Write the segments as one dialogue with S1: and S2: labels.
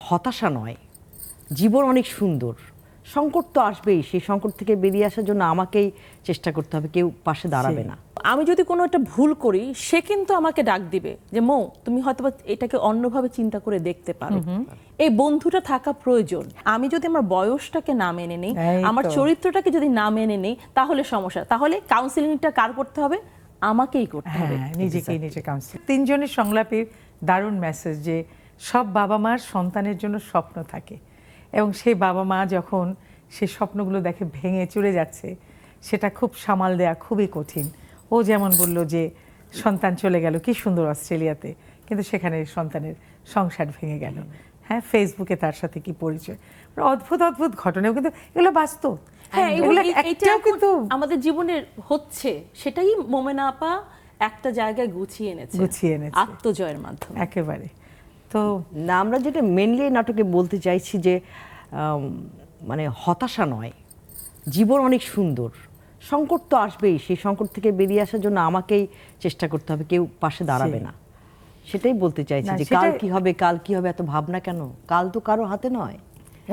S1: হতাশা নয়, জীবন অনেক সুন্দর। সংকট তো আসবেই, সেই সংকট থেকে বেরিয়ে আসার জন্য আমাকেই চেষ্টা করতে হবে, কেউ পাশে দাঁড়াবে না।
S2: আমি যদি কোনো একটা ভুল করি, সে কিন্তু আমাকে ডাক দিবে যে মৌ, তুমি হয়তো এটাকে অন্যভাবে চিন্তা করে দেখতে পারো। এই বন্ধুটা থাকা প্রয়োজন। আমি যদি আমার বয়সটাকে না মেনে নেই, আমার চরিত্রটাকে যদি না মেনে নেই, তাহলে সমস্যা। তাহলে কাউন্সিলিংটা কার করতে হবে? আমাকেই করতে হবে।
S3: নিজেকেই নিজে কাউন্সিল। তিনজনের সংলাপে দারুণ মেসেজ যে সব বাবা মার সন্তানের জন্য স্বপ্ন থাকে, এবং সেই বাবা মা যখন সেই স্বপ্নগুলো দেখে ভেঙে চলে যাচ্ছে, সেটা খুব সামাল দেওয়া খুবই কঠিন। ও যেমন বললো যে সন্তান চলে গেল কি সুন্দর অস্ট্রেলিয়াতে, কিন্তু সেখানে সন্তানের সংসার ভেঙে গেল। হ্যাঁ, ফেসবুকে তার সাথে কি পরিচয়, অদ্ভুত অদ্ভুত ঘটনা, কিন্তু এগুলো বাস্তব।
S2: হ্যাঁ, এইটাও কিন্তু আমাদের জীবনের হচ্ছে, সেটাই মোমেনা আপা একটা জায়গায় গুছিয়ে এনেছে আত্মজয়ের মাধ্যমে।
S3: একেবারে। তো
S1: না, আমরা যেটা মেনলি নাটকে বলতে চাইছি যে মানে হতাশা নয়, জীবন অনেক সুন্দর। সংকট তো আসবেই, সেই সংকট থেকে বেরিয়ে আসার জন্য আমাকেই চেষ্টা করতে হবে, কেউ পাশে দাঁড়াবে না। সেটাই বলতে চাইছি যে কাল কি হবে, কাল কি হবে, এত ভাবনা কেন? কাল তো কারো হাতে নয়।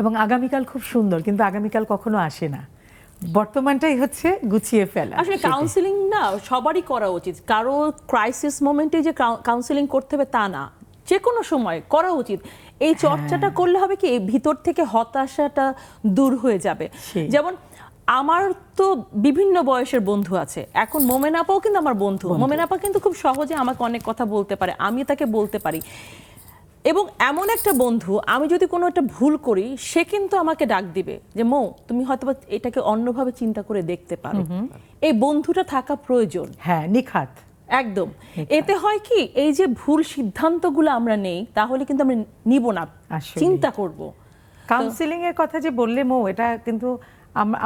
S3: এবং আগামীকাল খুব সুন্দর, কিন্তু আগামীকাল কখনো আসে না। বর্তমানটাই হচ্ছে গুছিয়ে ফেলা।
S2: আসলে কাউন্সিলিং না সবারই করা উচিত। কারো ক্রাইসিস মোমেন্টে যে কাউন্সিলিং করতে হবে তা না, যে কোনো সময় করা উচিত। এই চর্চাটা করলে হবে কি, ভিতর থেকে হতাশাটা দূর হয়ে যাবে। যেমন আমার তো বিভিন্ন বয়সের বন্ধু আছে, এখন মোমেনা আপাও কিন্তু আমার বন্ধু। মোমেনা আপা কিন্তু খুব সহজে আমাকে অনেক কথা বলতে পারে, আমি তাকে বলতে পারি। এবং এমন একটা বন্ধু, আমি যদি কোনো একটা ভুল করি, সে কিন্তু আমাকে ডাক দিবে যে মৌ, তুমি হয়তো এটাকে অন্যভাবে চিন্তা করে দেখতে পারো। এই বন্ধুটা থাকা প্রয়োজন।
S3: হ্যাঁ, নিখাত
S2: একদম। এতে হয় কি, এই যে ভুল সিদ্ধান্তগুলো আমরা নেই, তাহলে কিন্তু আমরা নিব না, চিন্তা করব।
S3: কাউন্সিলিং এর কথা যে বললে মৌ, এটা কিন্তু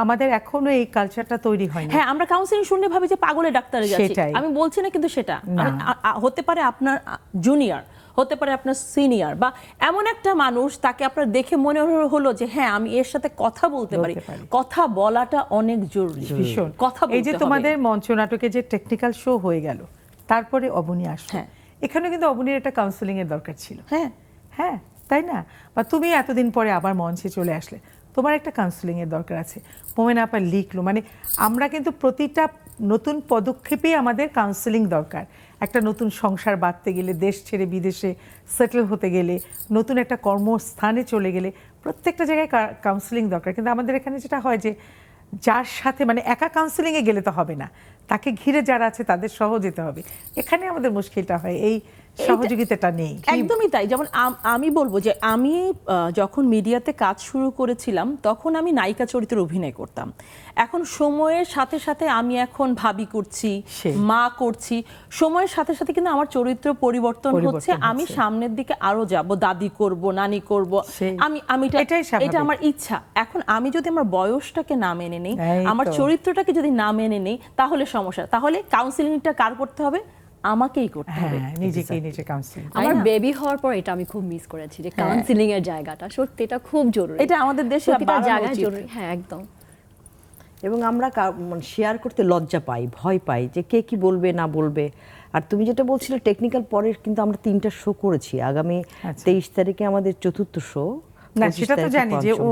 S3: আমাদের এখনো এই কালচারটা তৈরি হয়নি।
S2: হ্যাঁ, আমরা কাউন্সিলিং শুনলে ভাবি যে পাগলের ডাক্তারে যাচ্ছি। আমি বলছি না, কিন্তু সেটা হতে পারে আপনার জুনিয়র, হতে পারে আপনার সিনিয়র, বা এমন একটা মানুষ তাকে আপনার দেখে মনে হলো যে হ্যাঁ, আমি এর সাথে কথা বলতে পারি। কথা বলাটা অনেক জরুরি, ভীষণ। কথা
S3: এই যে তোমাদের মঞ্চ নাটকে যে টেকনিক্যাল শো হয়ে গেল, তারপরে অবনী আসলো, এখানে কিন্তু অবনীর একটা কাউন্সিলিং এর দরকার ছিল। হ্যাঁ হ্যাঁ, তাই না? বা তুমি এতদিন পরে আবার মঞ্চে চলে আসলে, তোমার একটা কাউন্সিলিং এর দরকার আছে। মোমেনা আপা লিখলো, মানে আমরা কিন্তু প্রতিটা নতুন পদক্ষেপেই আমাদের কাউন্সিলিং দরকার। একটা নতুন সংসার বাঁধতে গেলে, দেশ ছেড়ে বিদেশে সেটেল হতে গেলে, নতুন একটা কর্মস্থানে চলে গেলে, প্রত্যেকটা জায়গায় কাউন্সিলিং দরকার। কিন্তু আমাদের এখানে যেটা হয় যে যার সাথে, মানে একা কাউন্সিলিংয়ে গেলে তো হবে না, তাকে ঘিরে যারা আছে তাদের সহ যেতে হবে। এখানে আমাদের মুশকিলটা হয়, এই সহযোগিতাটা নেই।
S2: একদমই তাই। যেমন আমি বলবো যে আমি যখন মিডিয়াতে কাজ শুরু করেছিলাম, তখন আমি নায়িকা চরিত্রে অভিনয় করতাম। এখন সময়ের সাথে সাথে আমি এখন ভাবি করছি, মা করছি, সময়ের সাথে সাথে কিন্তু আমার চরিত্র পরিবর্তন হচ্ছে। আমি সামনের দিকে আরো যাব, দাদি করব, নানি করব, এটা আমার ইচ্ছা। এখন আমি যদি আমার বয়সটাকে না মেনে নেই, আমার চরিত্রটাকে যদি না মেনে নেই, তাহলে সমস্যা। তাহলে কাউন্সিলিংটা কার করতে হবে? আমাকেই করতে হবে।
S3: নিজেকেই নিজে কাউন্সিলিং।
S4: আমার বেবি হওয়ার পর এটা আমি খুব মিস করেছি, যে কাউন্সিলিং এর জায়গাটা সত্যি এটা খুব জরুরি।
S2: এটা আমাদের দেশে
S4: জায়গায় জরুরি। হ্যাঁ, একদম।
S1: এবং আমরা শেয়ার করতে লজ্জা পাই, ভয় পাই যে কে কি বলবে না বলবে। আর তুমি যেটা বলছিলে টেকনিক্যাল, পরে কিন্তু আমরা 3টা শো করেছি। আগামী 23 তারিখে আমাদের 4th শো।
S3: না, সেটা তো জানি যে ও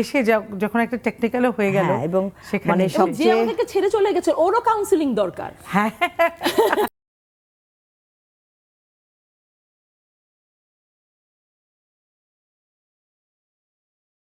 S3: এসে যখন একটা টেকনিক্যালও হয়ে গেল,
S1: এবং
S2: মানে সবচেয়ে ছেড়ে চলে গেছে, ওরও কাউন্সিলিং দরকার।
S3: হ্যাঁ,